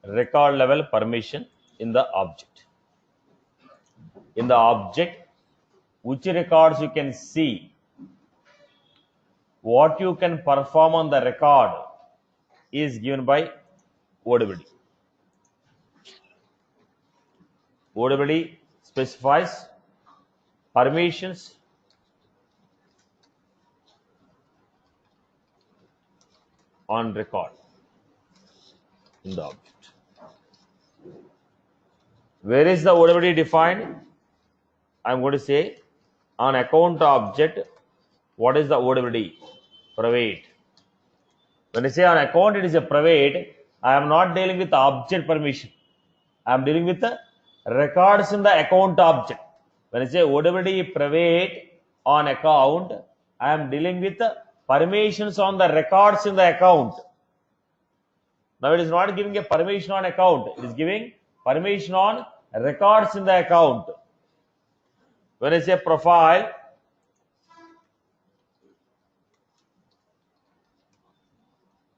record level permission in the object. In the object, which records you can see, what you can perform on the record is given by OWD. OWD specifies permissions on record in the object. Where is the OWD defined? I am going to say on account object. What is the OWD? Private. When I say on account, it is a private. I am not dealing with object permission. I am dealing with the records in the account object. When I say OWD private on account, I am dealing with the permissions on the records in the account. Now it is not giving a permission on account. It is giving permission on records in the account. When I say profile,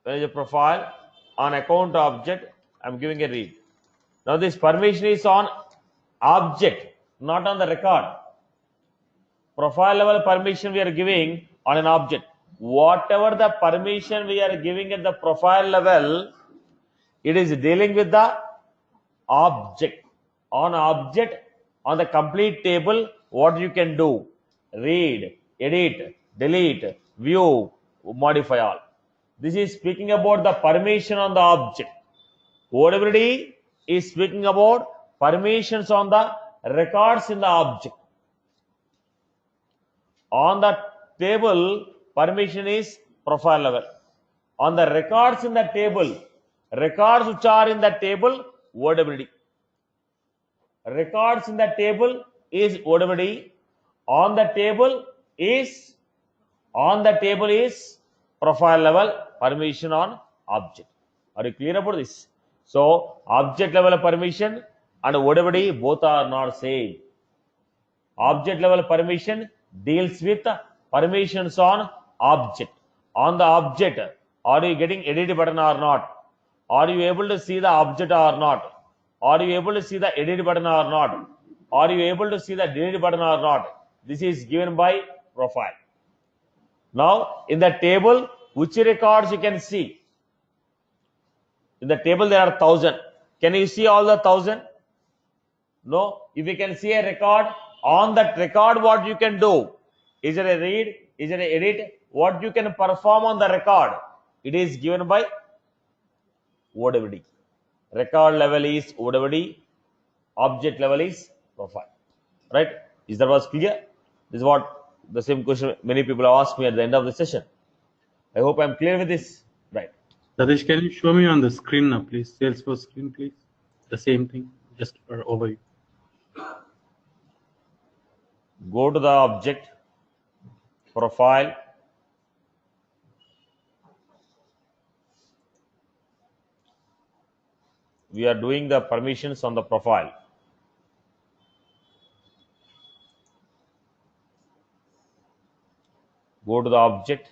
when I say profile on account object, I am giving a read. Now this permission is on object, not on the record. Profile level permission we are giving on an object. Whatever the permission we are giving at the profile level, it is dealing with the object. On object, on the complete table, what you can do? Read, edit, delete, view, modify all. This is speaking about the permission on the object. OWD is speaking about permissions on the records in the object. On the table, permission is profile level. On the records in the table, records which are in the table, OWD. Records in the table is OWD. On the table is profile level permission on object. Are you clear about this? So object level permission and OWD both are not same. Object level permission deals with permissions on object. On the object, are you getting edit button or not? Are you able to see the object or not? Are you able to see the edit button or not? Are you able to see the delete button or not? This is given by profile. Now in the table, which records you can see? In the table there are 1000. Can you see all the 1000? No. If you can see a record, on that record what you can do? Is it a read? Is it an edit? What you can perform on the record? It is given by OWD. Record level is OWD. Object level is profile. Right? Is that was clear? This is what the same question many people have asked me at the end of the session. I hope I'm clear with this. Right. Satish, can you show me on the screen now, please? Salesforce screen, please. The same thing, just for overview. Go to the object, profile. We are doing the permissions on the profile. Go to the object.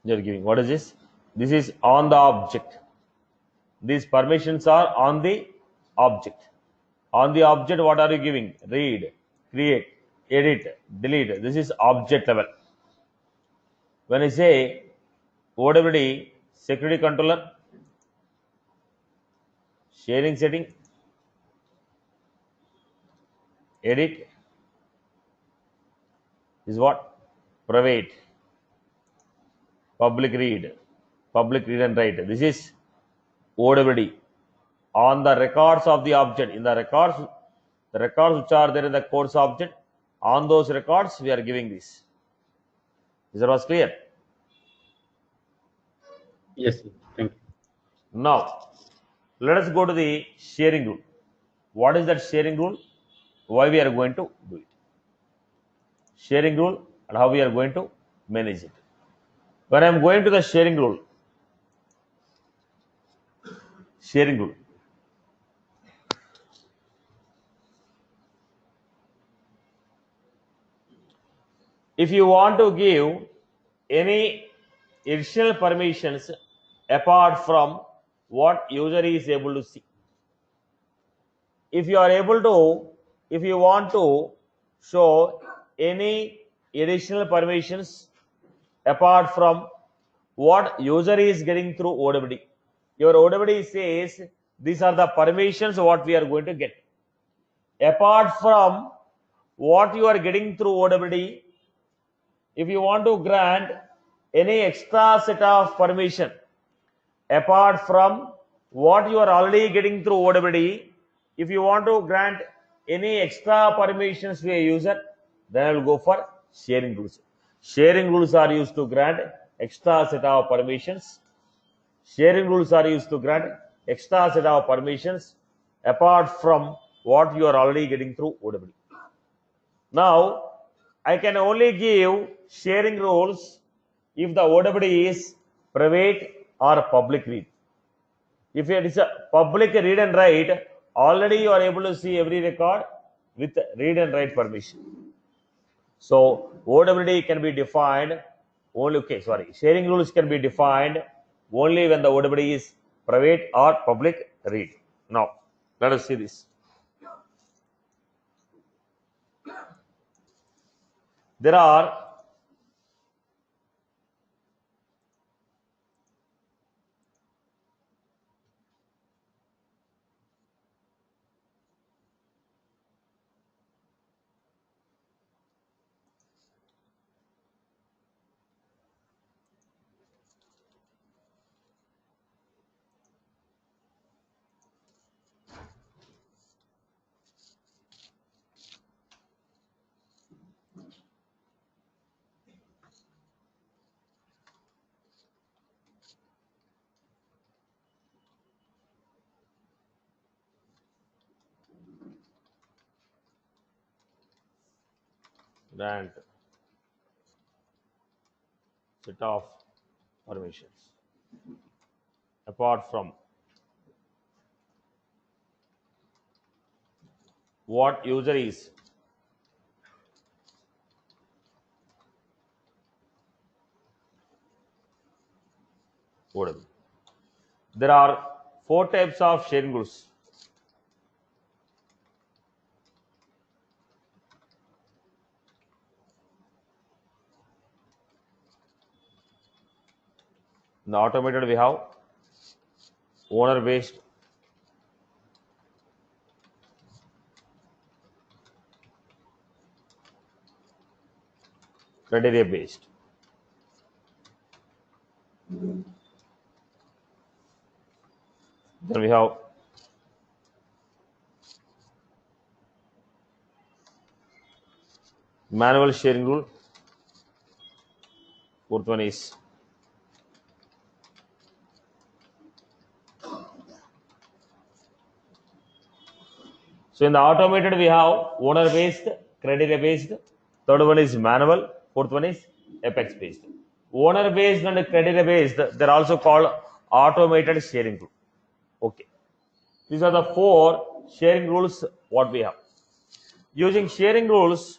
You are giving. What is this? This is on the object. These permissions are on the object. On the object, what are you giving? Read, create, edit, delete. This is object level. When I say OWD, security controller, sharing setting, edit, is what? Private, public read and write. This is OWD. On the records of the object, in the records which are there in the course object, on those records we are giving this. Is that was clear? Yes, sir. Thank you. Now, let us go to the sharing rule. What is that sharing rule? Why we are going to do it? Sharing rule and how we are going to manage it. When I am going to the sharing rule, If you want to give any additional permissions apart from what user is able to see, if you want to show any additional permissions apart from what user is getting through OWD, your OWD says these are the permissions what we are going to get. Apart from what you are getting through OWD, if you want to grant any extra set of permission apart from what you are already getting through OWD, if you want to grant any extra permissions to a user, then I will go for sharing rules. Sharing rules are used to grant extra set of permissions. Sharing rules are used to grant extra set of permissions apart from what you are already getting through OWD. Now, I can only give sharing rules if the OWD is private or public read. If it is a public read and write, already you are able to see every record with read and write permission. So OWD can be defined only, sharing rules can be defined only when the OWD is private or public read. Now, let us see this. There are grant set of permissions apart from what user is OWD. There are 4 types of sharing rules. In the automated, we have owner based, criteria based. Then we have manual sharing rule. Fourth one is so in the automated we have owner based, criteria based. Third one is manual. Fourth one is apex based. Owner based and criteria based, they're also called automated sharing rule. Okay. These are the 4 sharing rules what we have. Using sharing rules,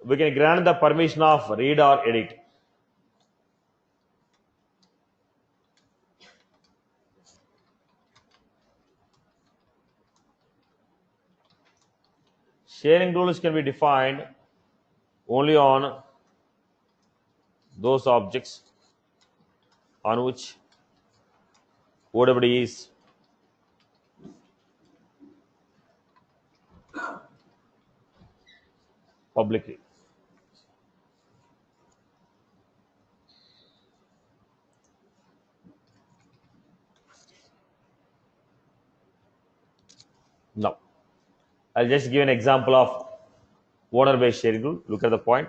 we can grant the permission of read or edit. Sharing rules can be defined only on those objects on which OWD is publicly. Now, I'll just give an example of owner based sharing rule. Look at the point.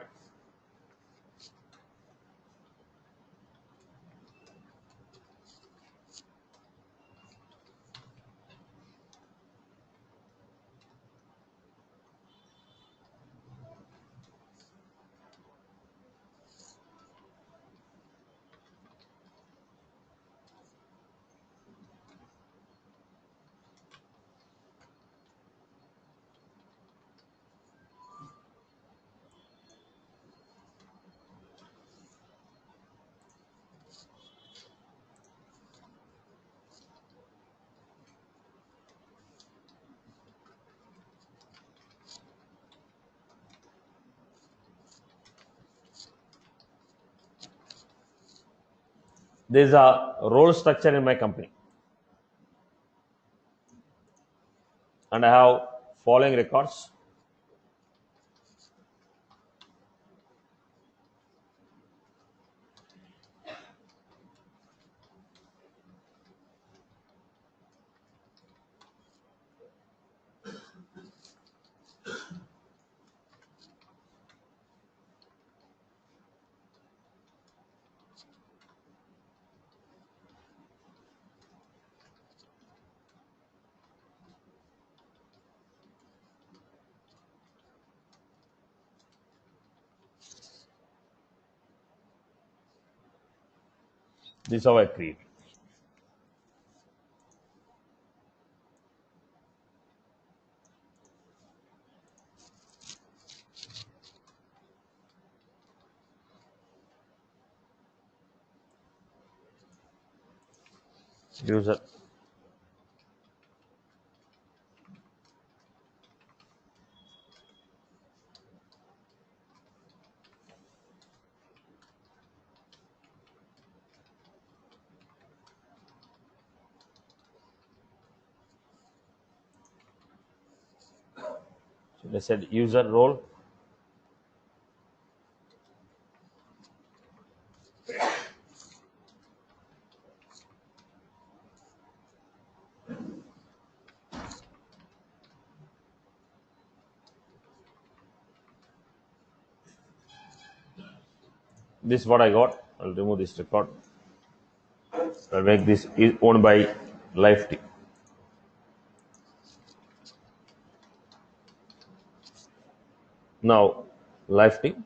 There is a role structure in my company, and I have following records. This is how I create. User. So let's say user role. This is what I got. I'll remove this record. I'll make this is owned by life team. Now, life team.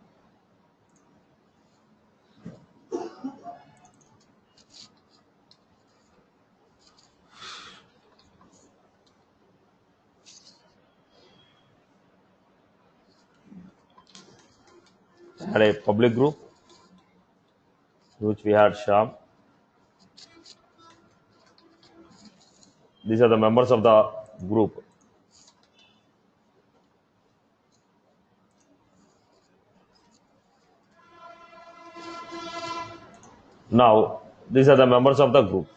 Had a public group, which we had Sham. These are the members of the group. Now, these are the members of the group.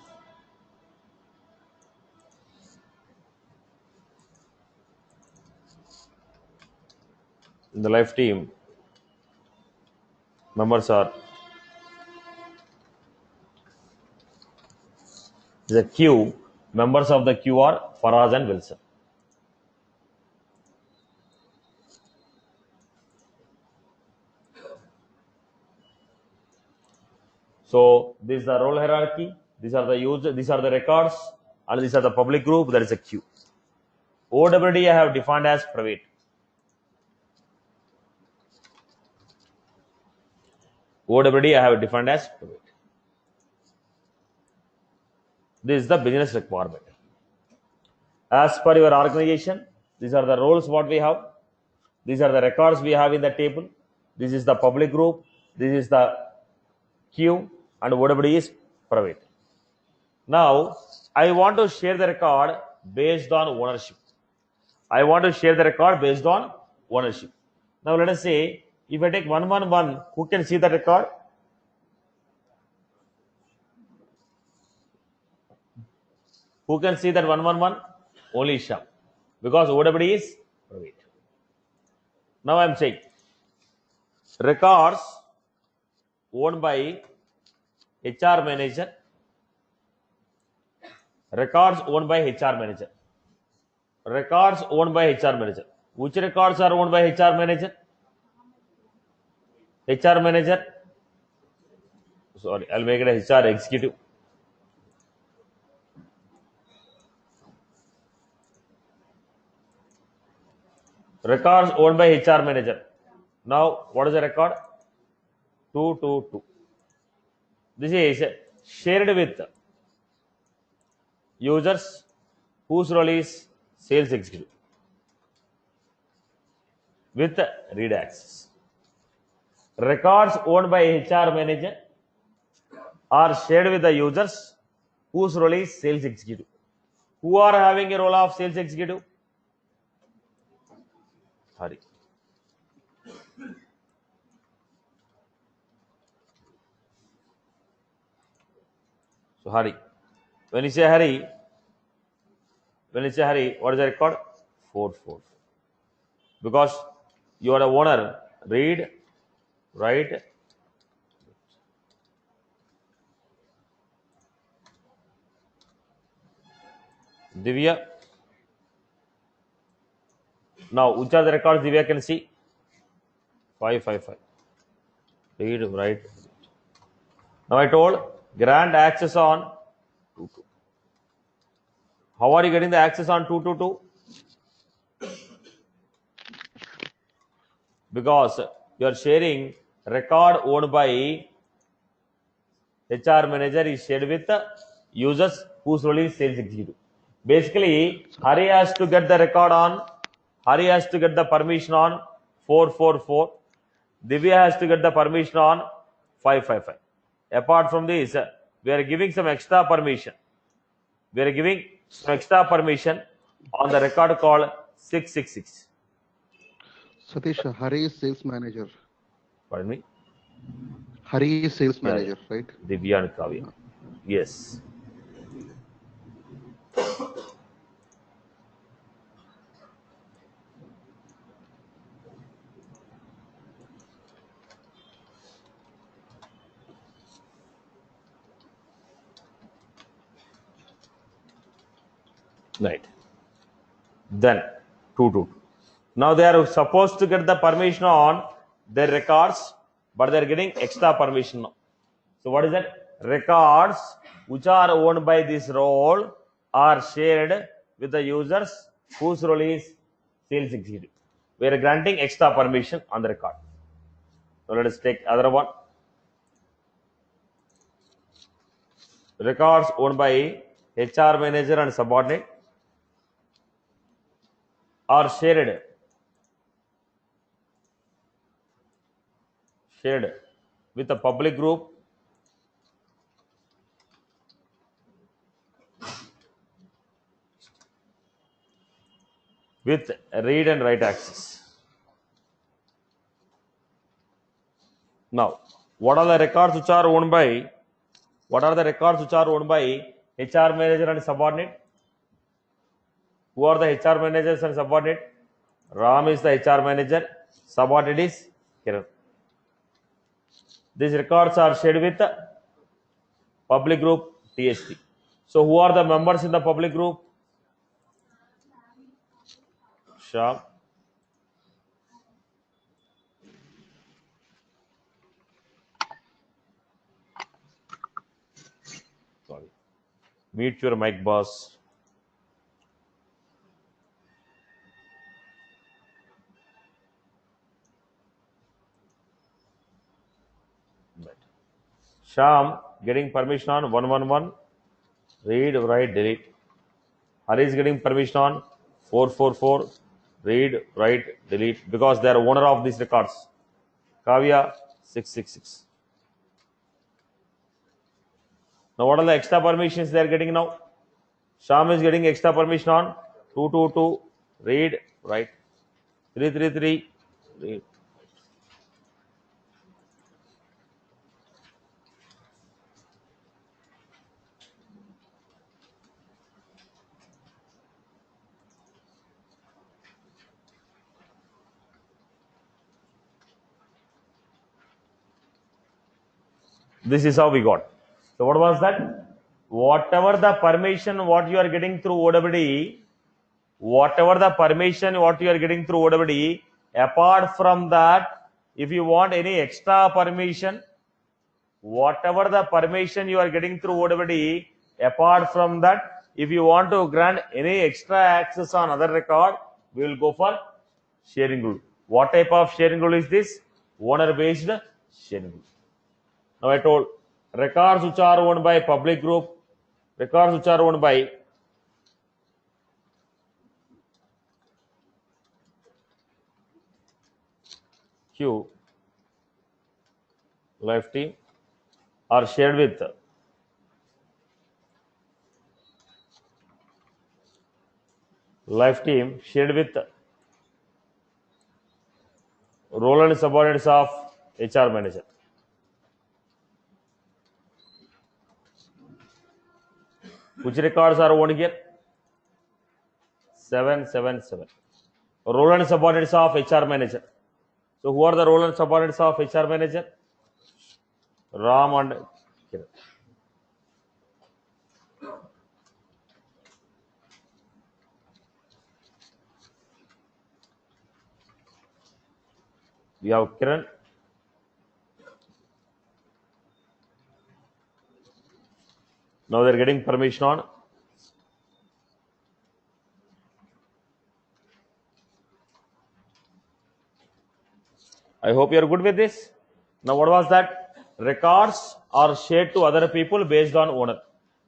In the life team, members are the queue. Members of the queue are Faraz and Wilson. So this is the role hierarchy. These are the user. These are the records, and these are the public group. There is a queue. OWD I have defined as private. OWD I have defined as private. This is the business requirement. As per your organization, these are the roles what we have. These are the records we have in the table. This is the public group. This is the queue, and OWD is private. Now, I want to share the record based on ownership. I want to share the record based on ownership. Now, let us say if I take 111, who can see the record? Who can see that 111? Only Sham, because OWD is private. Now I am saying records owned by HR manager. Records owned by HR manager. Records owned by HR manager. Which records are owned by HR manager? HR manager. Sorry, I'll make it a HR executive. Records owned by HR manager. Now, what is the record? 222. This is shared with users whose role is sales executive with read access. Records owned by HR manager are shared with the users whose role is sales executive. Who are having a role of sales executive? Sorry. So Hari. When you say Hari, what is the record? 4. Because you are the owner. Read, write. Divya. Now, which are the records Divya can see? 5. Read, write. Now I told grant access on 2. How are you getting the access on 2. Because you are sharing record owned by HR manager is shared with the users whose role is sales executive. Basically, Hari has to get the record on, Hari has to get the permission on 4. Divya has to get the permission on 5. Apart from this, we are giving some extra permission. We are giving some extra permission on the record called 6. Satish, Hari is sales manager. Pardon me? Hari is sales manager, right? Divya and Kavya. Yes. Right. Then 2. Now they are supposed to get the permission on their records, but they are getting extra permission now. So what is that? Records which are owned by this role are shared with the users whose role is sales executive. We are granting extra permission on the record. So let us take other one. Records owned by HR manager and subordinate are shared with a public group with read and write access. Now, what are the records which are owned by HR manager and subordinate? Who are the HR managers and subordinate? Ram is the HR manager, subordinate is Kiran. These records are shared with the public group TST. So who are the members in the public group? Sham. Sorry. Mute your mic, boss. Right. Sham getting permission on 111. Read, write, delete. Hari is getting permission on 4. Read, write, delete, because they are owner of these records. Kavya 6. Now what are the extra permissions they are getting now? Sham is getting extra permission on 2. Read, write. 3. Read. This is how we got. So what was that? Whatever the permission what you are getting through OWD, apart from that, if you want any extra permission, whatever the permission you are getting through OWD, apart from that, if you want to grant any extra access on other record, we will go for sharing rule. What type of sharing rule is this? Owner based sharing rule. Now I told records which are owned by public group, records which are owned by Q, life team, are shared with life team, shared with role and subordinates of HR manager. Which records are owned here? 777. Role and subordinates of HR manager. So who are the role and subordinates of HR manager? Ram and Kiran. We have Kiran. Now they're getting permission on. I hope you are good with this. Now what was that? Records are shared to other people based on owner.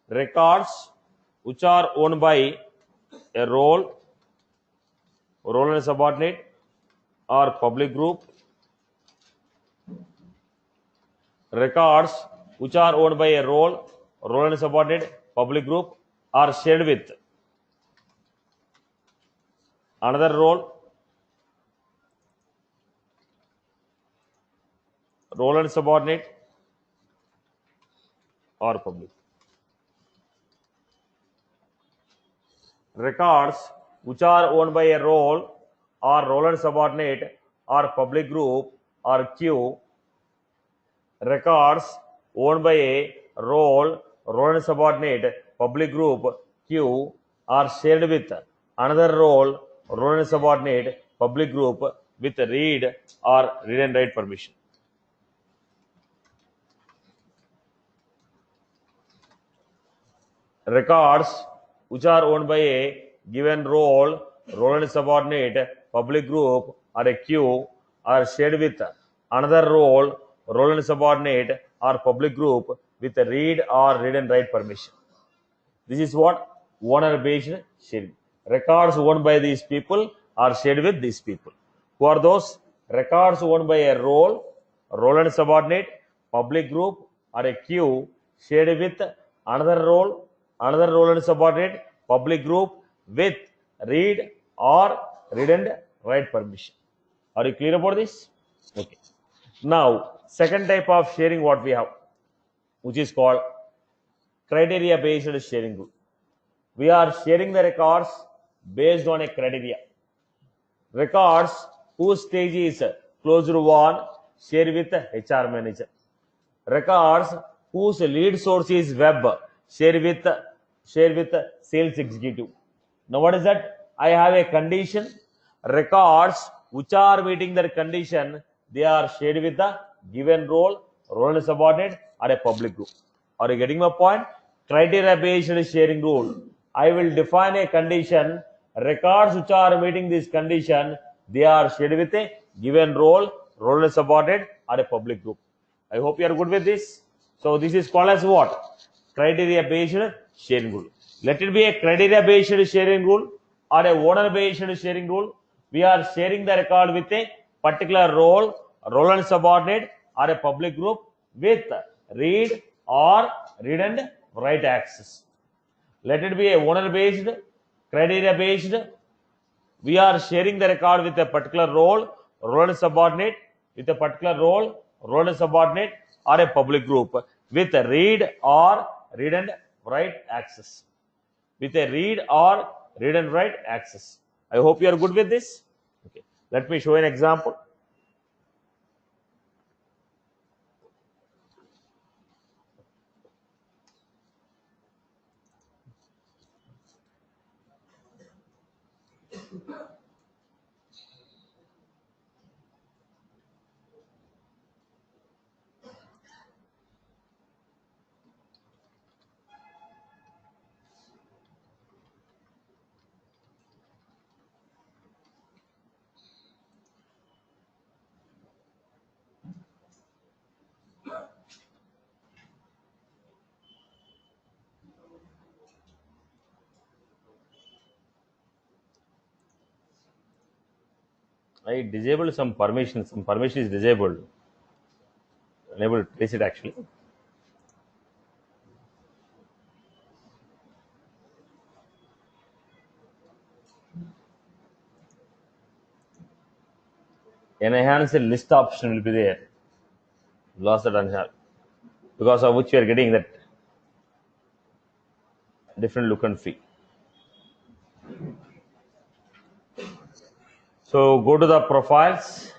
Records which are owned by a role and subordinate or public group. Records which are owned by a role and subordinate, public group are shared with another role and subordinate or public. Records which are owned by a role and subordinate or public group or queue. Records owned by a role and subordinate, public group, queue are shared with another role and subordinate, public group with read or read and write permission. Records which are owned by a given role and subordinate, public group or a queue are shared with another role and subordinate or public group with a read or read and write permission. This is what owner based sharing. Records owned by these people are shared with these people. Who are those? Records owned by a role and subordinate, public group or a queue shared with another role and subordinate, public group with read or read and write permission. Are you clear about this? Okay. Now, second type of sharing what we have, which is called criteria based sharing rule. We are sharing the records based on a criteria. Records whose stage is closed won share with HR manager. Records whose lead source is web share with sales executive. Now what is that? I have a condition. Records which are meeting that condition, they are shared with the given role and subordinate or a public group. Are you getting my point? Criteria based sharing rule. I will define a condition. Records which are meeting this condition, they are shared with a given role and subordinate or a public group. I hope you are good with this. So this is called as what? Criteria based sharing rule. Let it be a criteria based sharing rule or a owner based sharing rule. We are sharing the record with a particular role and subordinate or a public group with read or read and write access. Let it be a owner based, criteria based. We are sharing the record with a particular role and subordinate, with a particular role and subordinate or a public group with a read or read and write access. With a read or read and write access. I hope you are good with this. Okay. Let me show an example. I disabled some permission. Some permission is disabled. Unable to trace it actually. Enhance list option will be there. Lost that unheld. Because of which you are getting that different look and feel. So go to the profiles.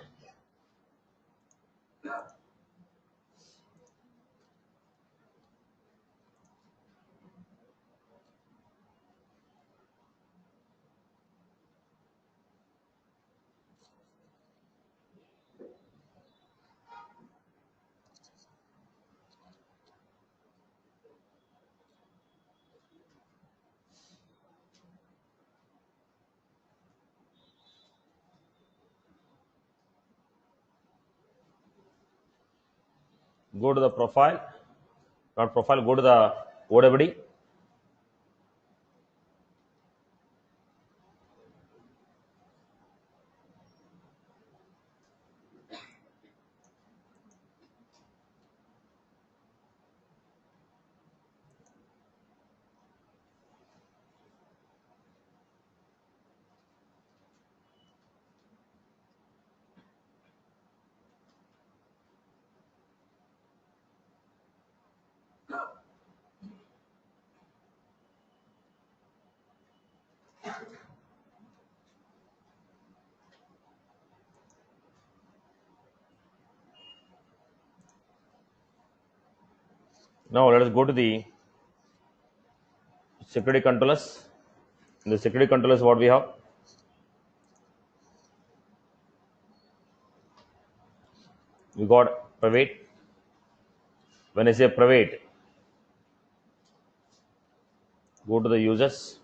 Go to the profile, not profile, go to the OWD. Now let us go to the security controllers. In the security controllers, what we have? We got private. When I say private, go to the users.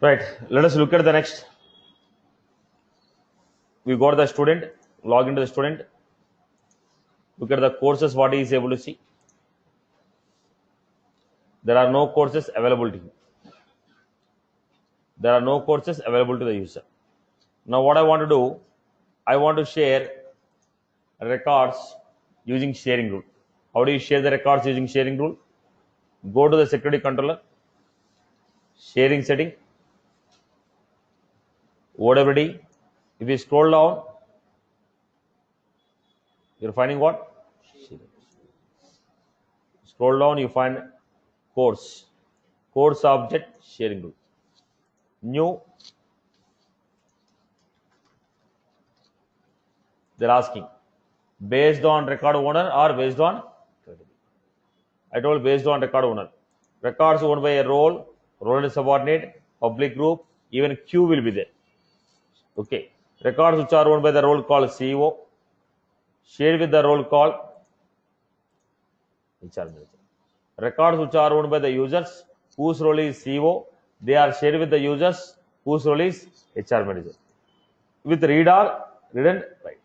Right, let us look at the next. We got the student, log into the student. Look at the courses, what he is able to see. There are no courses available to him. There are no courses available to the user. Now what I want to do, I want to share records using sharing rule. How do you share the records using sharing rule? Go to the security controller, sharing setting, OWD. If you scroll down, you're finding what? Scroll down, you find course object sharing rule. New, they're asking based on record owner or based on, I told based on record owner. Records owned by a role and subordinate, public group, even queue will be there. Okay. Records which are owned by the role called CEO, shared with the role called HR manager. Records which are owned by the users whose role is CEO, they are shared with the users whose role is HR manager. With read or read and write.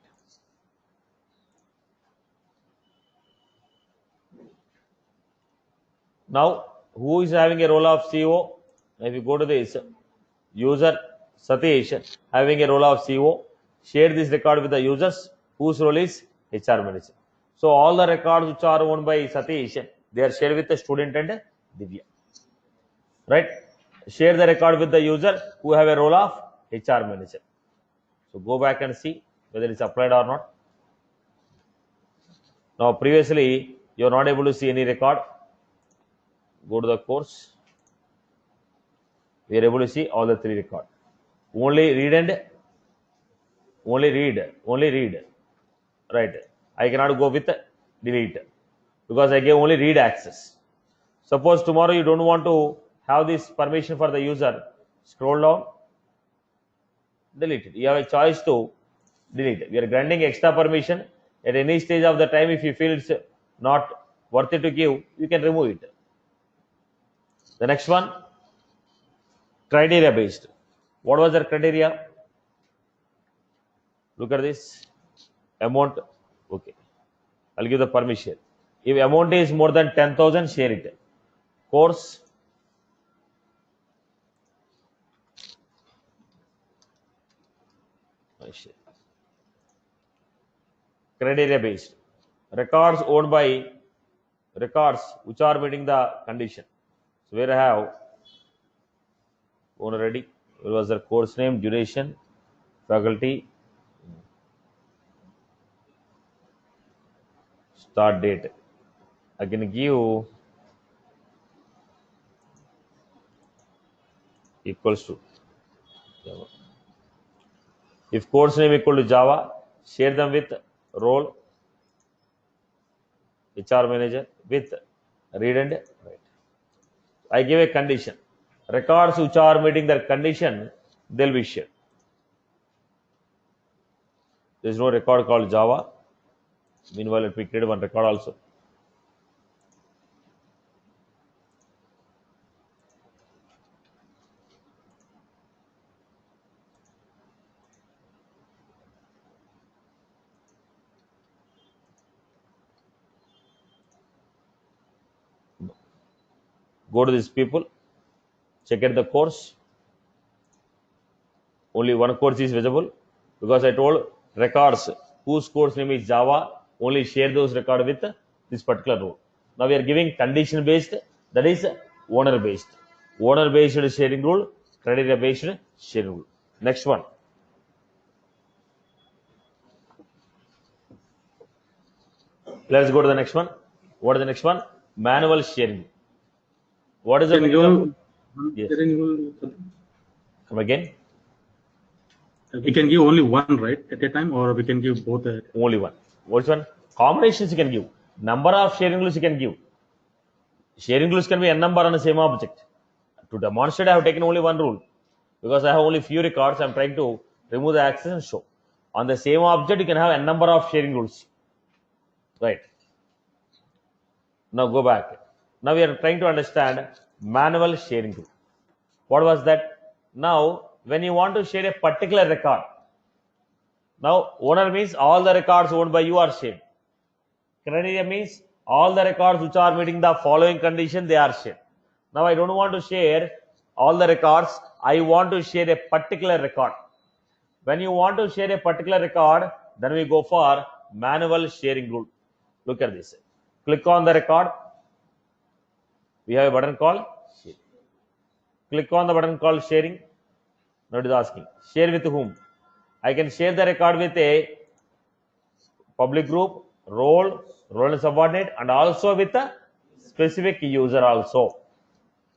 Now, who is having a role of CEO? If you go to this user Satish having a role of CEO, share this record with the users whose role is HR manager. So all the records which are owned by Satish, they are shared with the student and Divya. Right? Share the record with the user who have a role of HR manager. So go back and see whether it's applied or not. Now previously you are not able to see any record. Go to the course. We are able to see all the three records. Only read. Right. I cannot go with delete because I gave only read access. Suppose tomorrow you don't want to have this permission for the user. Scroll down. Delete it. You have a choice to delete it. We are granting extra permission at any stage of the time. If you feel it's not worth it to give, you can remove it. The next one, criteria based. What was the criteria? Look at this amount. Okay. I'll give the permission. If amount is more than 10,000, share it. Course. Criteria based. Records owned by records which are meeting the condition. So where I have owner ready. It was the course name, duration, faculty, start date. I can give equals to Java. If course name equal to Java, share them with role, HR manager with read and write. I give a condition. Records which are meeting their condition, they'll be shared. There is no record called Java. Meanwhile, let me create one record also. Go to these people, check out the course. Only one course is visible because I told records whose course name is Java, only share those records with this particular role. Now we are giving condition based, that is owner based. Owner based sharing rule, criteria based sharing rule. Next one. Let's go to the next one. What is the next one? Manual sharing. What is the Can meaning you of? Yes. sharing rule? Come again. We can give only one, right, at a time, or we can give both. Only one. Which one? Combinations you can give. Number of sharing rules you can give. Sharing rules can be n number on the same object. To demonstrate, I have taken only one rule because I have only few records. I am trying to remove the access and show. On the same object, you can have n number of sharing rules. Right. Now go back. Now we are trying to understand manual sharing rule. What was that? Now, when you want to share a particular record, now owner means all the records owned by you are shared. Criteria means all the records which are meeting the following condition, they are shared. Now I don't want to share all the records. I want to share a particular record. When you want to share a particular record, then we go for manual sharing rule. Look at this. Click on the record. We have a button called share. Click on the button called sharing. Now it is asking, share with whom? I can share the record with a public group, role and subordinate, and also with a specific user also.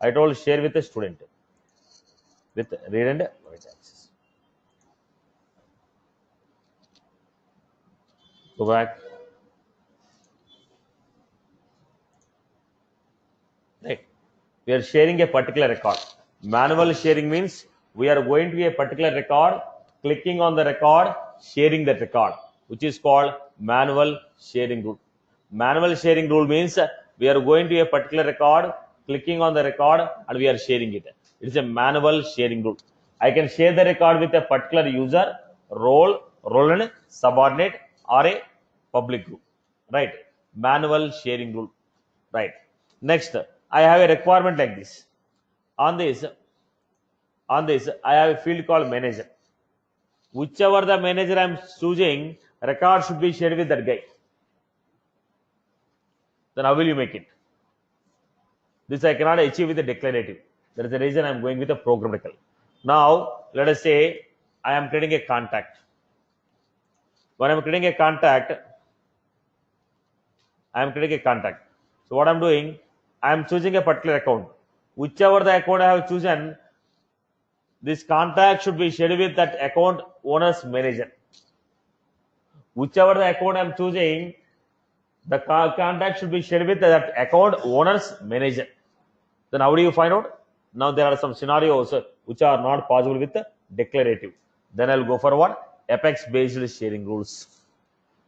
I told share with a student with read and write access. Go back. Right. We are sharing a particular record. Manual sharing means we are going to a particular record, clicking on the record, sharing that record, which is called manual sharing rule. Manual sharing rule means we are going to a particular record, clicking on the record, and we are sharing it. It is a manual sharing rule. I can share the record with a particular user, role and subordinate, or a public group. Right. Manual sharing rule. Right. Next, I have a requirement like this. On this, I have a field called manager. Whichever the manager I am choosing, record should be shared with that guy. Then how will you make it? This I cannot achieve with a declarative. That is the reason I am going with a programmatical. Now, let us say I am creating a contact. When I am creating a contact, So what I am doing, I am choosing a particular account. Whichever the account I have chosen, this contact should be shared with that account owner's manager. Whichever the account I am choosing, the contact should be shared with that account owner's manager. Then how do you find out? Now there are some scenarios which are not possible with the declarative. Then I will go for what? Apex based sharing rules.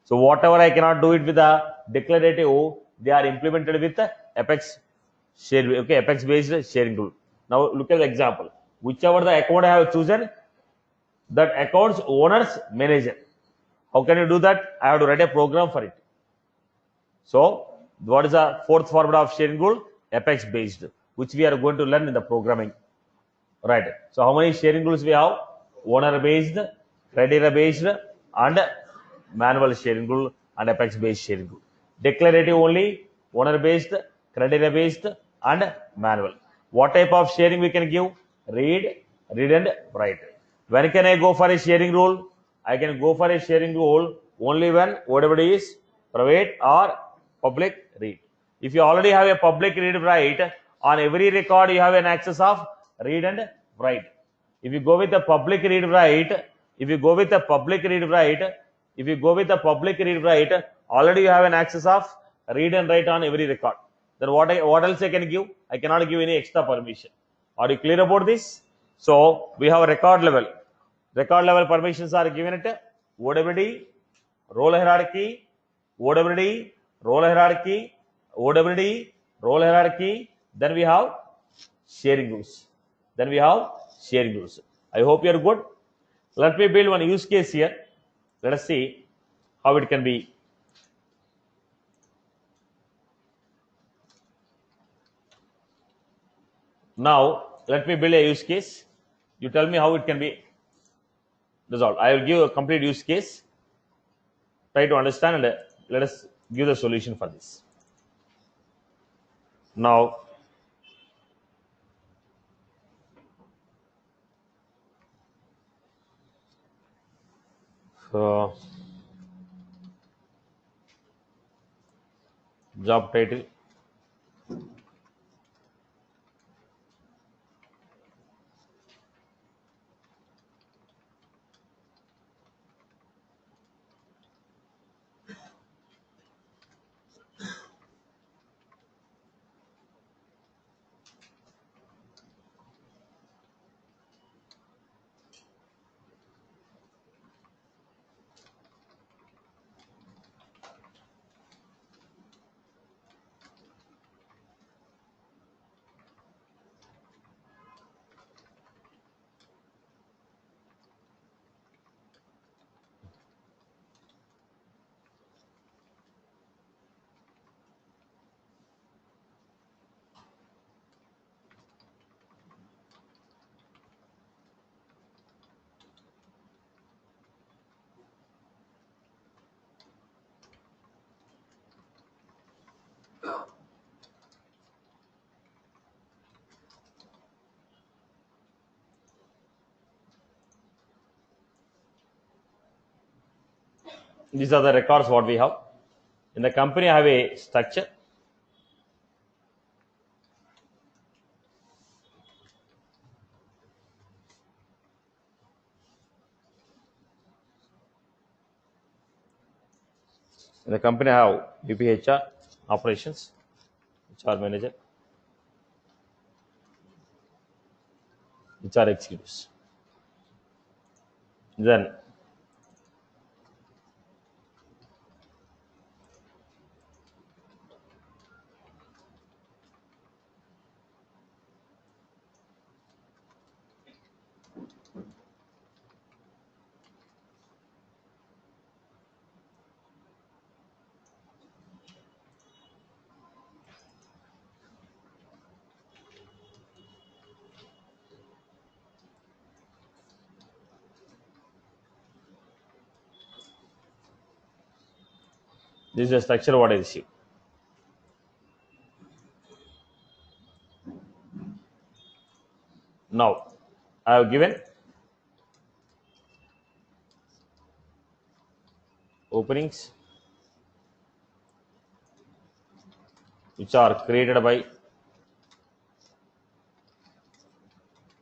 So whatever I cannot do it with the declarative, they are implemented with the Apex based sharing rule. Now look at the example. Whichever the account I have chosen, that account's owner's manager. How can you do that? I have to write a program for it. So what is the fourth format of sharing rule? Apex based, which we are going to learn in the programming. Right. So how many sharing rules we have? Owner based, criteria based, and manual sharing rule and apex based sharing rule. Declarative only, owner based, criteria based, and manual. What type of sharing we can give? Read and write. When can I go for a sharing rule? I can go for a sharing rule only when whatever is private or public read. If you already have a public read write, on every record you have an access of read and write. If you go with the public read write, if you go with the public read write, if you go with the public read write, already you have an access of read and write on every record. Then what else I can give? I cannot give any extra permission. Are you clear about this? So we have a record level. Record level permissions are given at OWD, role hierarchy, OWD, role hierarchy, OWD, role hierarchy. Then we have sharing rules. Then we have sharing rules. I hope you are good. Let me build one use case here. Let us see how it can be. Now, let me build a use case. You tell me how it can be resolved. I will give a complete use case. Try to understand and let us give the solution for this. Now, job title, these are the records what we have. In the company, I have a structure. In the company, I have VP operations, HR manager, HR executives. Then this is the structure what I receive. Now, I have given openings which are created by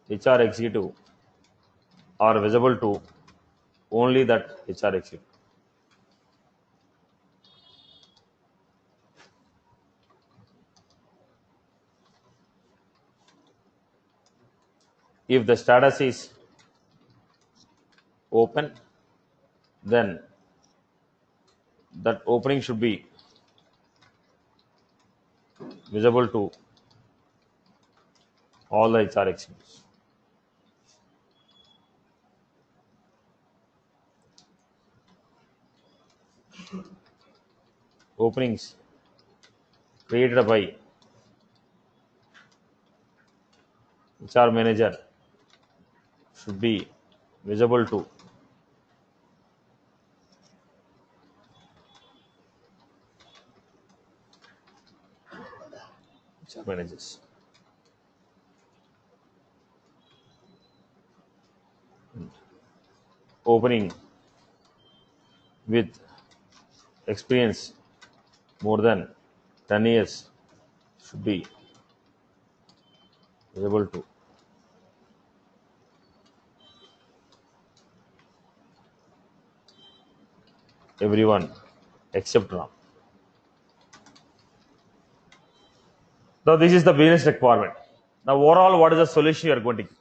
HR executive are visible to only that HR executive. If the status is open, then that opening should be visible to all the HR executives. Openings created by HR manager should be visible to HR managers. Opening with experience more than 10 years should be visible to everyone except Ram. Now this is the business requirement. Now overall, what is the solution you are going to give?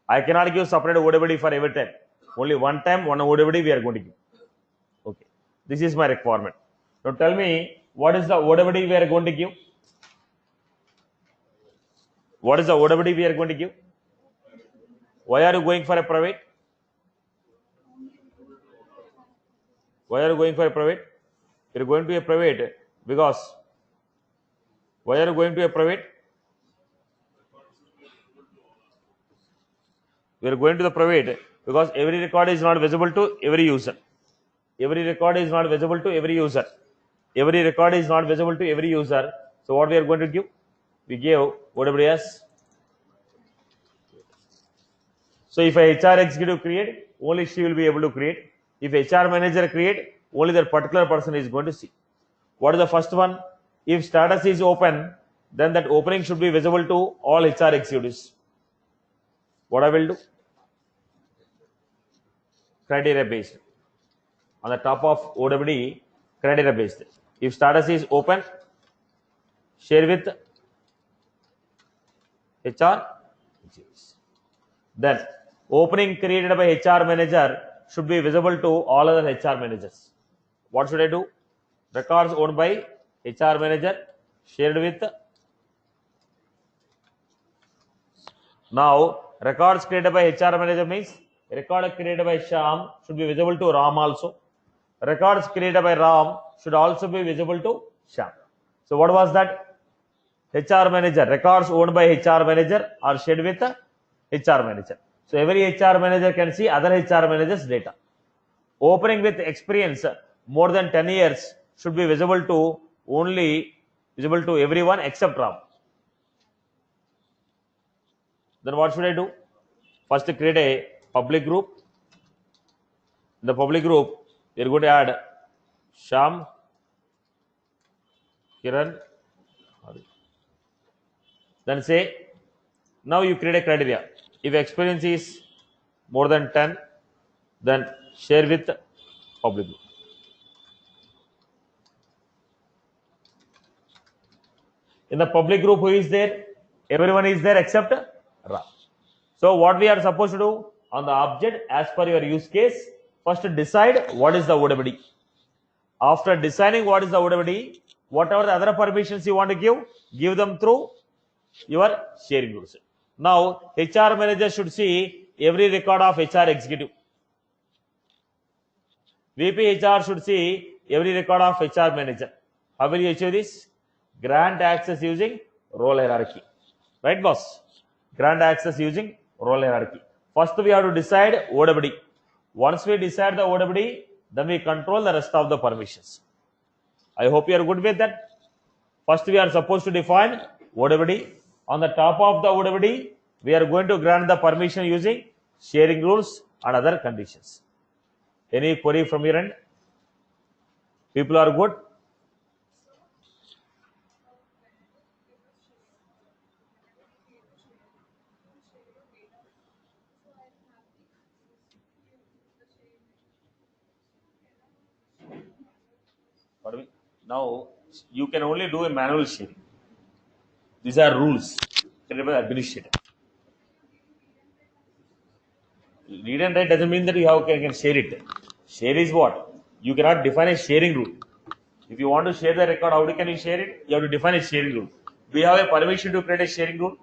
I cannot give separate OWD for every time. Only one time, one OWD we are going to give. Okay. This is my requirement. Now tell me, what is the OWD we are going to give? What is the OWD we are going to give? Why are you going for a private? Why are you going for a private? You are going to a private because why are you going to a private? We are going to the private because every record is not visible to every user. Every record is not visible to every user. Every record is not visible to every user. So what we are going to give? We gave OWS. So if a HR executive create, only she will be able to create. If HR manager create, only that particular person is going to see. What is the first one? If status is open, then that opening should be visible to all HR executives. What I will do? Criteria based. On the top of OWD, criteria based. If status is open, share with HR executives. Then opening created by HR manager should be visible to all other HR managers. What should I do? Records owned by HR manager shared with. Now records created by HR manager means record created by Shyam should be visible to Ram also. Records created by Ram should also be visible to Shyam. So what was that? HR manager, records owned by HR manager are shared with HR manager. So every HR manager can see other HR managers data. Opening with experience more than 10 years should be visible to everyone except Ram. Then what should I do? First create a public group. In the public group, we are going to add Sham, Kiran. Then say, now you create a criteria. If experience is more than 10, then share with public group. In the public group, who is there? Everyone is there except Ram. So what we are supposed to do on the object as per your use case, first decide what is the OWD. After deciding what is the OWD, whatever the other permissions you want to give them through your sharing rules. Now HR manager should see every record of HR executive. VP HR should see every record of HR manager. How will you achieve this? Grant access using role hierarchy. Right, boss? Grant access using role hierarchy. First, we have to decide OWD. Once we decide the OWD, then we control the rest of the permissions. I hope you are good with that. First, we are supposed to define OWD. On the top of the OWD, we are going to grant the permission using sharing rules and other conditions. Any query from your end? People are good? Now, you can only do a manual sharing. These are rules created by the administrator. Read and write doesn't mean that you can share it. Share is what? You cannot define a sharing rule. If you want to share the record, how can you share it? You have to define a sharing rule. Do you have a permission to create a sharing rule?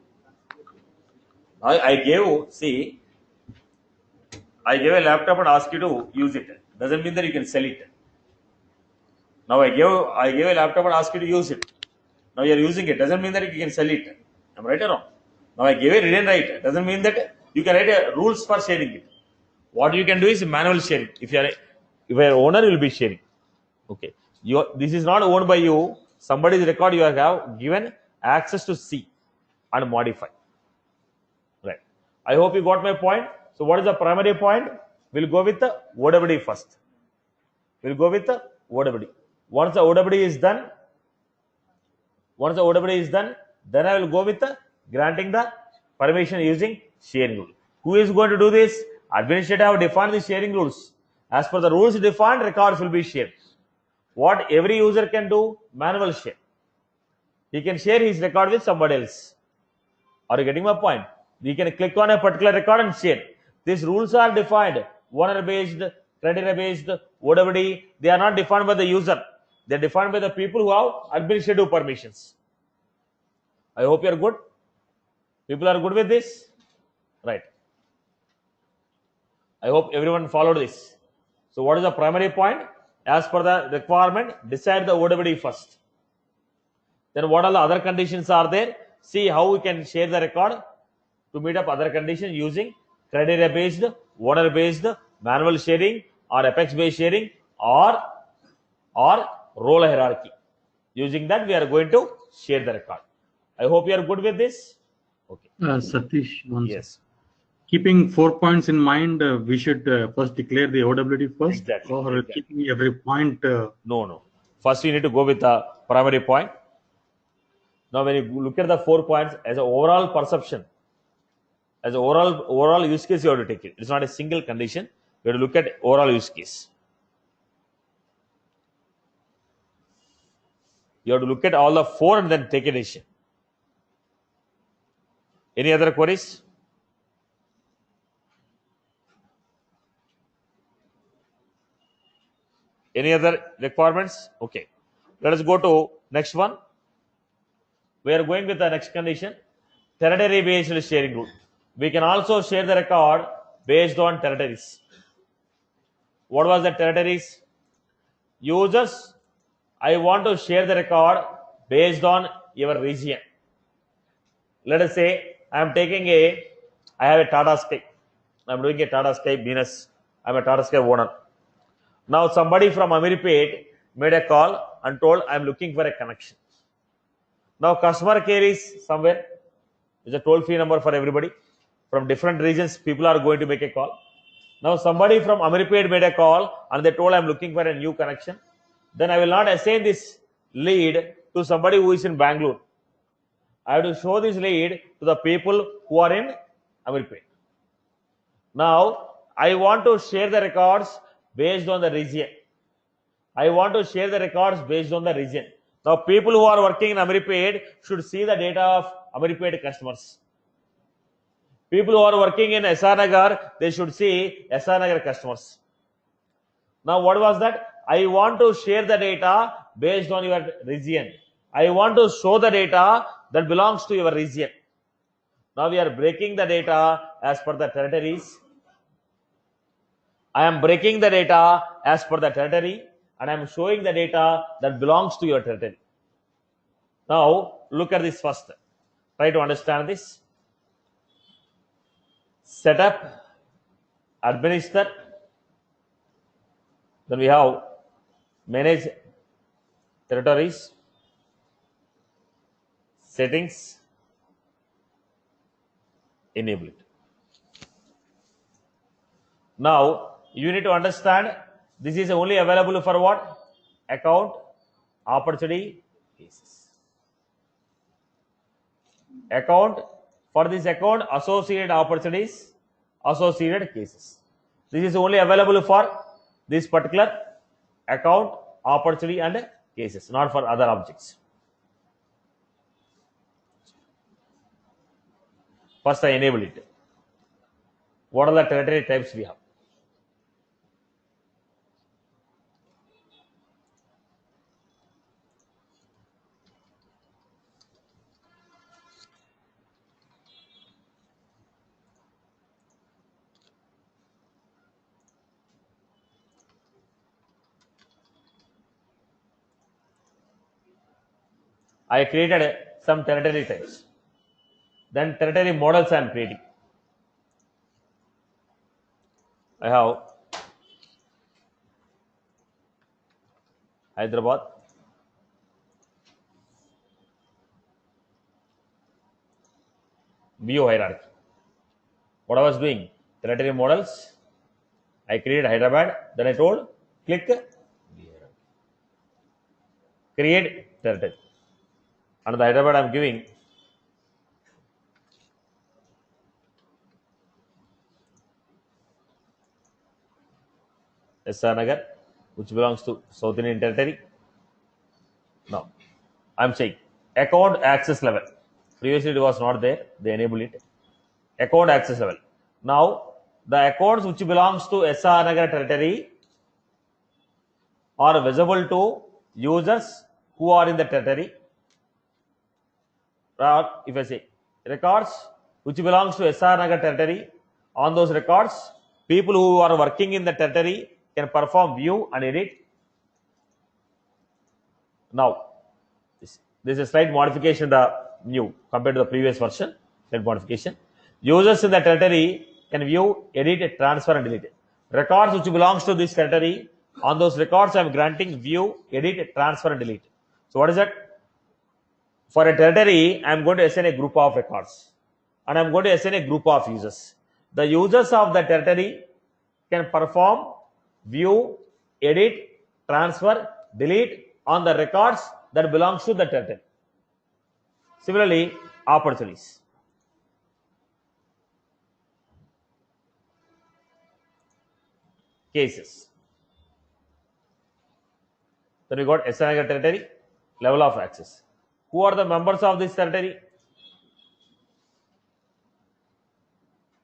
I gave a laptop and asked you to use it. Doesn't mean that you can sell it. Now I gave a laptop and asked you to use it. Now you are using it. Doesn't mean that you can sell it. Am I right or wrong? Now I gave a read and write. Doesn't mean that you can write rules for sharing it. What you can do is manual sharing. If you are owner, you will be sharing. Okay. This is not owned by you. Somebody's record you have given access to see and modify. Right. I hope you got my point. So what is the primary point? We'll go with the OWD first. We'll go with the OWD. Once the OWD is done, then I will go with the granting the permission using sharing rule. Who is going to do this? Administrator have defined the sharing rules. As per the rules defined, records will be shared. What every user can do? Manual share. He can share his record with somebody else. Are you getting my point? We can click on a particular record and share. These rules are defined. Owner based, creditor based, OWD. They are not defined by the user. They are defined by the people who have administrative permissions. I hope you are good. People are good with this? Right. I hope everyone followed this. So what is the primary point? As per the requirement, decide the OWD first. Then what are the other conditions are there? See how we can share the record to meet up other conditions using creditor based, owner based, manual sharing, or apex based sharing, or role hierarchy. Using that, we are going to share the record. I hope you are good with this. Okay. Satish, one second. Yes. Keeping 4 points in mind, we should first declare the OWD first, Exactly, or exactly. keeping every point. No. First, we need to go with the primary point. Now, when you look at the 4 points as an overall perception, as an overall use case, you have to take it. It's not a single condition. You have to look at overall use case. You have to look at all the 4 and then take a decision. Any other queries? Any other requirements? Okay. Let us go to next one. We are going with the next condition. Territory based sharing rule. We can also share the record based on territories. What was the territories? Users, I want to share the record based on your region. Let us say I have a Tata Sky. I am doing a Tata Sky business. I am a Tata Sky owner. Now somebody from Amirpet made a call and told I am looking for a connection. Now customer care is somewhere. It's a toll-free number for everybody. From different regions, people are going to make a call. Now somebody from Amirpet made a call and they told I am looking for a new connection. Then I will not assign this lead to somebody who is in Bangalore. I have to show this lead to the people who are in Amirpet. Now I want to share the records based on the region. Now people who are working in Amirpet should see the data of Amirpet customers. People who are working in SR Nagar, they should see SR Nagar customers. Now what was that? I want to share the data based on your region. I want to show the data that belongs to your region. Now we are breaking the data as per the territories. I am breaking the data as per the territory and I am showing the data that belongs to your territory. Now look at this first. Try to understand this. Set up, administer, then we have manage territories, settings, enable it. Now you need to understand this is only available for what? Account, opportunity, cases. Account, for this account, associated opportunities, associated cases. This is only available for this particular account, opportunity and cases, not for other objects. First I enable it. What are the territory types we have? I created some territory types. Then territory models I am creating. I have Hyderabad, view hierarchy. What I was doing, territory models, I created Hyderabad, then I told click create territory. And the Hyderabad I am giving SR Nagar, which belongs to South Indian territory. Now, I am saying account access level. Previously it was not there, they enable it. Account access level. Now, the accounts which belongs to SR Nagar territory are visible to users who are in the territory. Or if I say records which belongs to SR Nagar territory, on those records, people who are working in the territory can perform view and edit. Now, this is a slight modification, the new compared to the previous version. Slight modification. Users in the territory can view, edit, transfer, and delete. Records which belongs to this territory, on those records I am granting view, edit, transfer, and delete. So what is that? For a territory, I am going to assign a group of records, and I am going to assign a group of users. The users of the territory can perform view, edit, transfer, delete on the records that belongs to the territory. Similarly, opportunities. Cases. Then we got SR Nagar territory, level of access. Who are the members of this territory?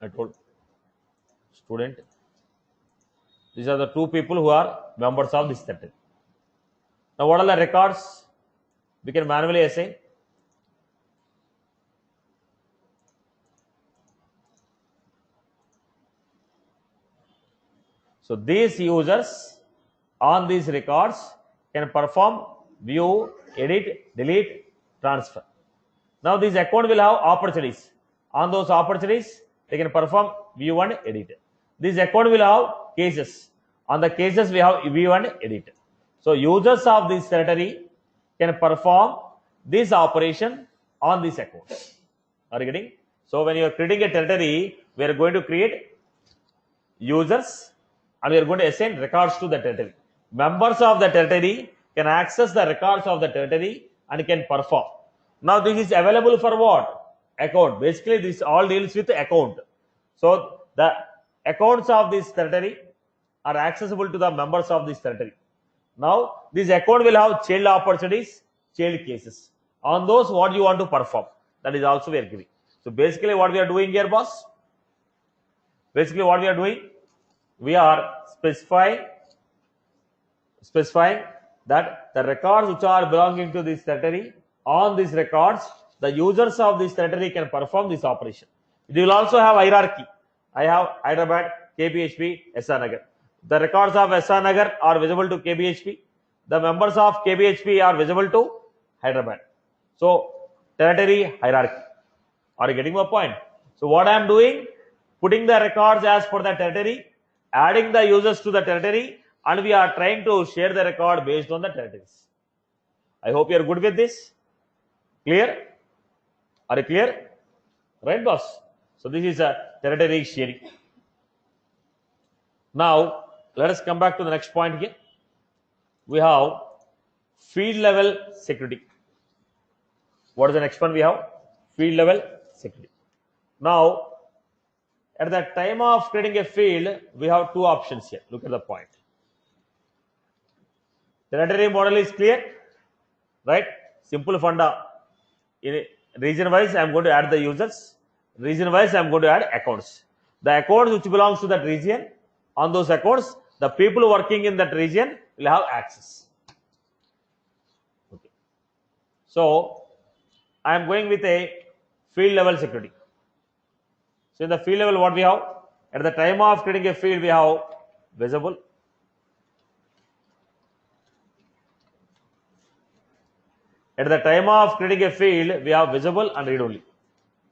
I told student. These are the two people who are members of this territory. Now, what are the records? We can manually assign. So, these users on these records can perform view, edit, delete, transfer. Now, this account will have opportunities. On those opportunities, they can perform view and edit. This account will have cases. On the cases, we have view and edit. So, users of this territory can perform this operation on this account. Are you getting? So, when you are creating a territory, we are going to create users and we are going to assign records to the territory. Members of the territory can access the records of the territory and can perform. Now, this is available for what? Account. Basically, this all deals with account. So, the accounts of this territory are accessible to the members of this territory. Now, this account will have child opportunities, child cases. On those, what you want to perform, that is also we are giving. So, basically, what we are doing here, boss? Basically, what we are doing, we are specifying that the records which are belonging to this territory, on these records, the users of this territory can perform this operation. It will also have hierarchy. I have Hyderabad, KBHP, SR Nagar. The records of SR Nagar are visible to KBHP. The members of KBHP are visible to Hyderabad. So, territory hierarchy. Are you getting my point? So, what I am doing? Putting the records as per the territory, adding the users to the territory, and we are trying to share the record based on the territories. I hope you are good with this. Clear? Are you clear? Right, boss? So, this is a territory sharing. Now, let us come back to the next point here. We have field level security. What is the next one we have? Field level security. Now, at the time of creating a field, we have two options here. Look at the point. Territory model is clear, right? Simple funda. In region wise, I am going to add the users. Region wise, I am going to add accounts. The accounts which belongs to that region, on those accounts, the people working in that region will have access. Okay. So, I am going with a field level security. So, in the field level, what we have? At the time of creating a field, we have visible, At the time of creating a field, we have visible and read only.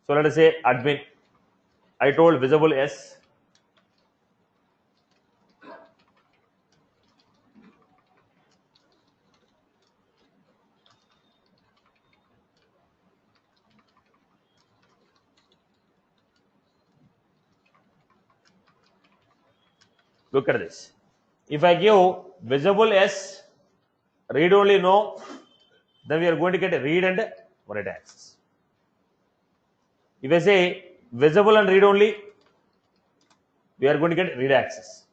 So let us say admin. I told visible yes. Look at this. If I give visible yes, read only no, then we are going to get read and write access. If I say visible and read only, we are going to get read access.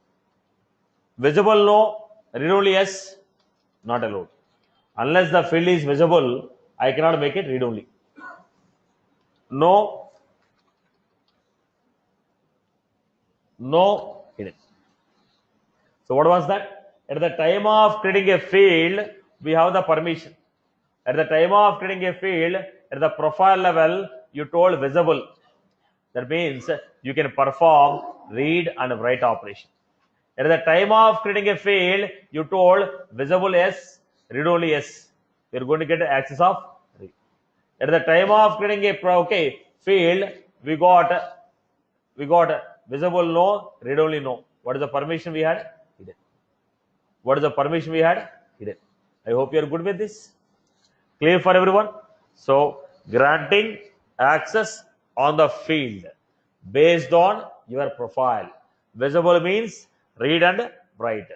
Visible no, read only yes, not allowed. Unless the field is visible, I cannot make it read only. No, no, hidden. So what was that? At the time of creating a field, we have the permission. At the time of creating a field, at the profile level, you told visible. That means you can perform read and write operation. At the time of creating a field, you told visible yes, read only yes. You are going to get access of read. At the time of creating a field, we got visible no, read only no. What is the permission we had? Hidden. What is the permission we had? Hidden. I hope you are good with this. Clear for everyone? So, granting access on the field based on your profile. Visible means read and write.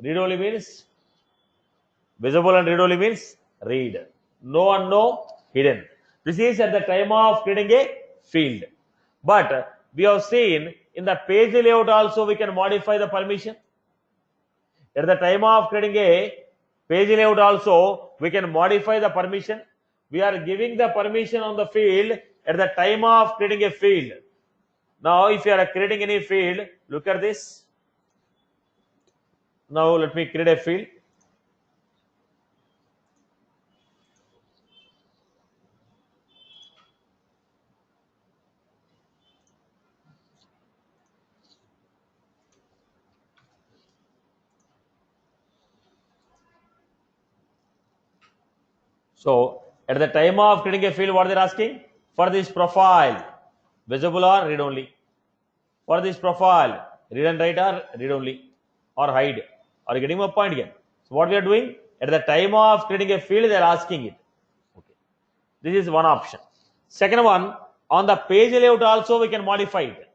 Read only means visible and read only means read. No and no, hidden. This is at the time of creating a field. But we have seen in the page layout also we can modify the permission. At the time of creating a page layout also we can modify the permission. We are giving the permission on the field at the time of creating a field. Now if you are creating any field, look at this. Now let me create a field. So at the time of creating a field, what they are asking? For this profile, visible or read only. For this profile, read and write or read only or hide. Are you getting my point again? So what we are doing? At the time of creating a field, they are asking it. Okay. This is one option. Second one, on the page layout also we can modify it.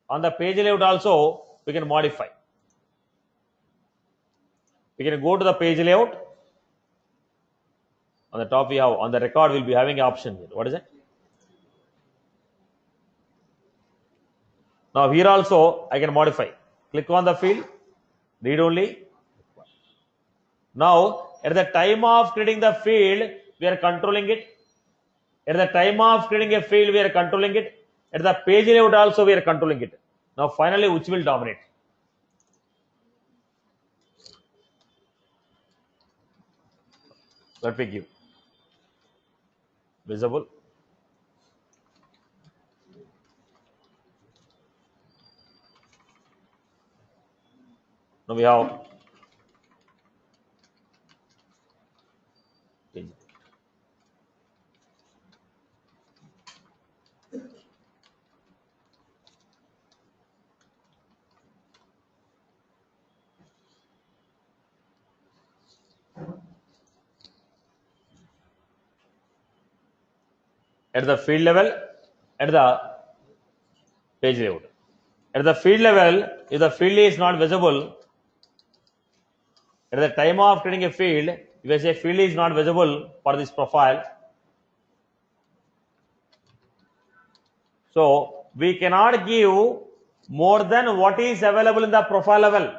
On the page layout also we can modify. We can go to the page layout. On the top we have, on the record we'll be having an option here. What is it? Now here also I can modify. Click on the field, read only. Now at the time of creating the field, we are controlling it. At the time of creating a field, we are controlling it. At the page layout also we are controlling it. Now finally which will dominate? Let me give visible. Now we have page. At the field level, at the page layout. At the field level, if the field is not visible, at the time of creating a field, if I say field is not visible for this profile, so we cannot give more than what is available in the profile level.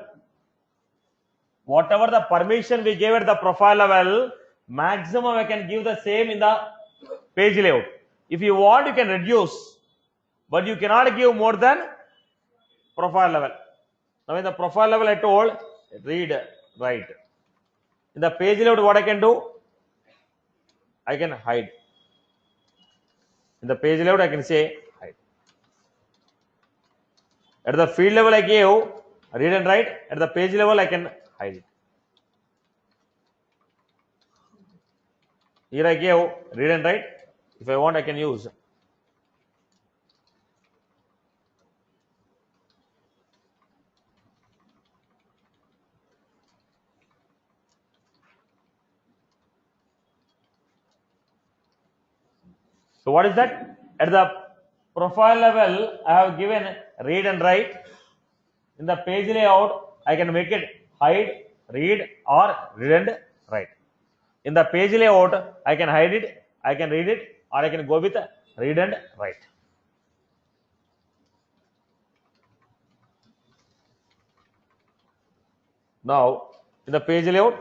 Whatever the permission we gave at the profile level, maximum I can give the same in the page layout. If you want, you can reduce, but you cannot give more than profile level. Now in the profile level I told read, write. In the page layout what I can do? I can hide. In the page layout I can say hide. At the field level I gave read and write. At the page level I can hide it. Here I gave read and write. If I want, I can use. So what is that? At the profile level, I have given read and write. In the page layout, I can make it hide, read, or read and write. In the page layout, I can hide it, I can read it, or I can go with read and write. Now, in the page layout,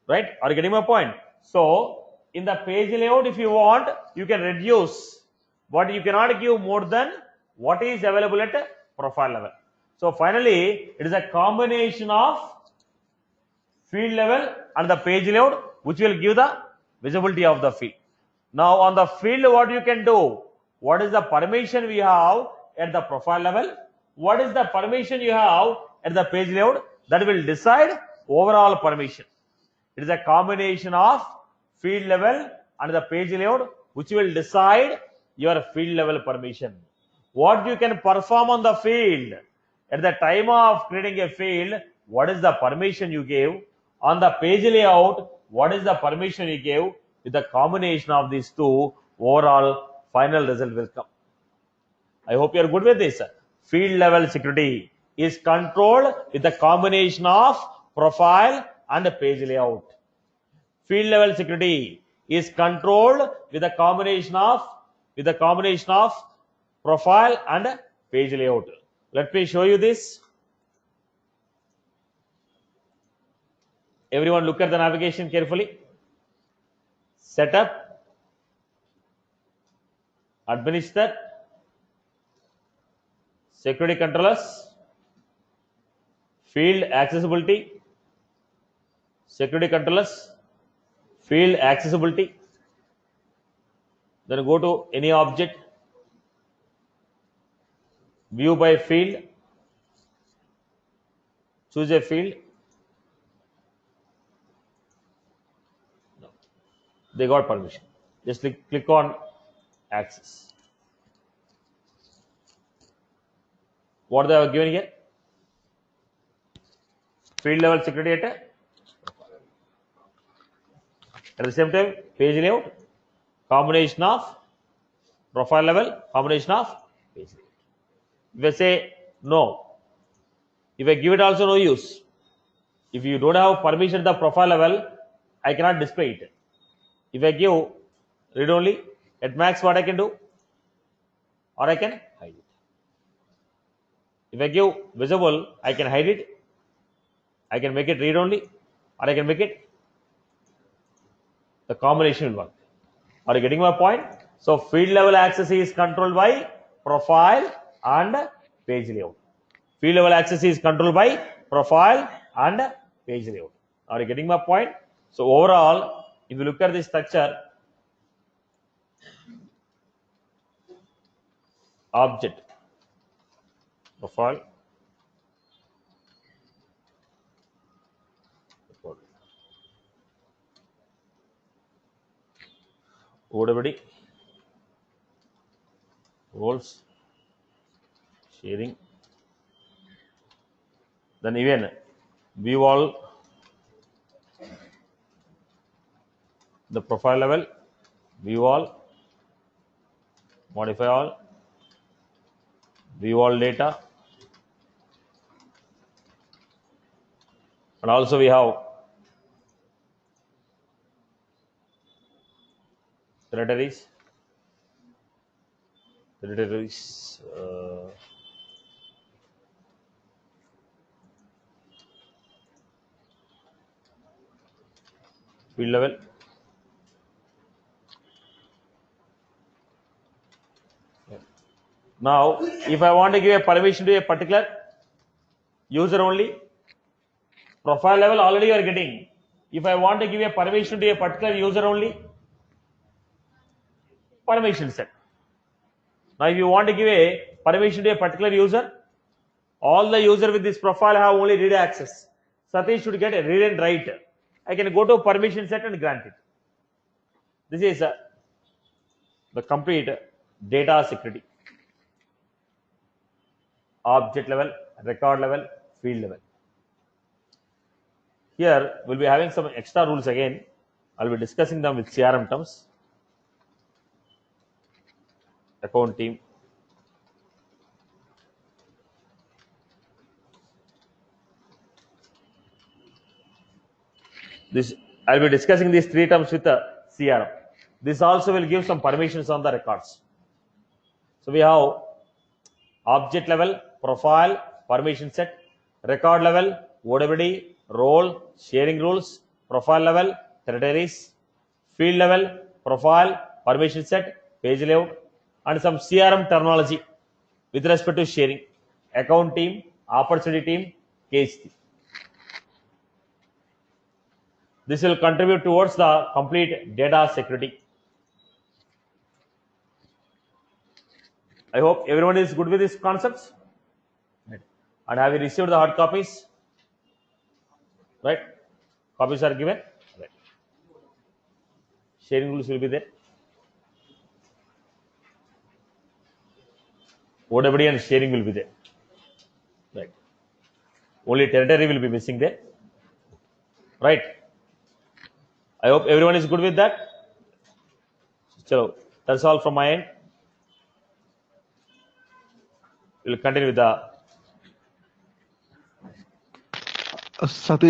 right? Are you getting my point? So, in the page layout, if you want, you can reduce, but you cannot give more than what is available at profile level. So, finally, it is a combination of field level and the page layout which will give the visibility of the field. Now, on the field, what you can do? What is the permission we have at the profile level? What is the permission you have at the page layout? That will decide overall permission. It is a combination of field level and the page layout which will decide your field level permission. What you can perform on the field at the time of creating a field, what is the permission you gave? On the page layout, what is the permission you gave? With the combination of these two, overall final result will come. I hope you are good with this. Field level security is controlled with the combination of profile and page layout. Field level security is controlled with the combination of profile and page layout. Let me show you this. Everyone look at the navigation carefully. Setup, administer, security controllers, field accessibility, security controllers, field accessibility. Then go to any object, view by field, choose a field. They got permission. Just click on access. What they have given here? Field level security at the same time page layout, combination of profile level, combination of page layout. If I say no, if I give it also no use. If you don't have permission at the profile level, I cannot display it. If I give read only, at max what I can do? Or I can hide it. If I give visible, I can hide it. I can make it read only, or I can make it. The combination will work. Are you getting my point? So field level access is controlled by profile and page layout. Field level access is controlled by profile and page layout. Are you getting my point? So overall, if you look at this structure, object, profile, OWD, roles, sharing, then even view all, the profile level, view all, modify all, view all data, and also we have territories, field level, now if I want to give a permission to a particular user only, profile level already you are getting. If I want to give a permission to a particular user only, permission set. Now, if you want to give a permission to a particular user, all the user with this profile have only read access. Satish should get a read and write. I can go to permission set and grant it. This is the complete data security. Object level, record level, field level. Here we'll be having some extra rules again. I'll be discussing them with CRM terms. Account team. This I'll be discussing these three terms with the CRM. This also will give some permissions on the records. So we have object level, profile, permission set, record level, OWD, role, sharing rules, profile level, territories, field level, profile, permission set, page layout, and some CRM terminology with respect to sharing, account team, opportunity team, case team. This will contribute towards the complete data security. I hope everyone is good with these concepts. Right. And have you received the hard copies? Right? Copies are given. Right. Sharing rules will be there. OWD and sharing will be there. Right. Only territory will be missing there. Right. I hope everyone is good with that. So that's all from my end. We'll continue with the Satish.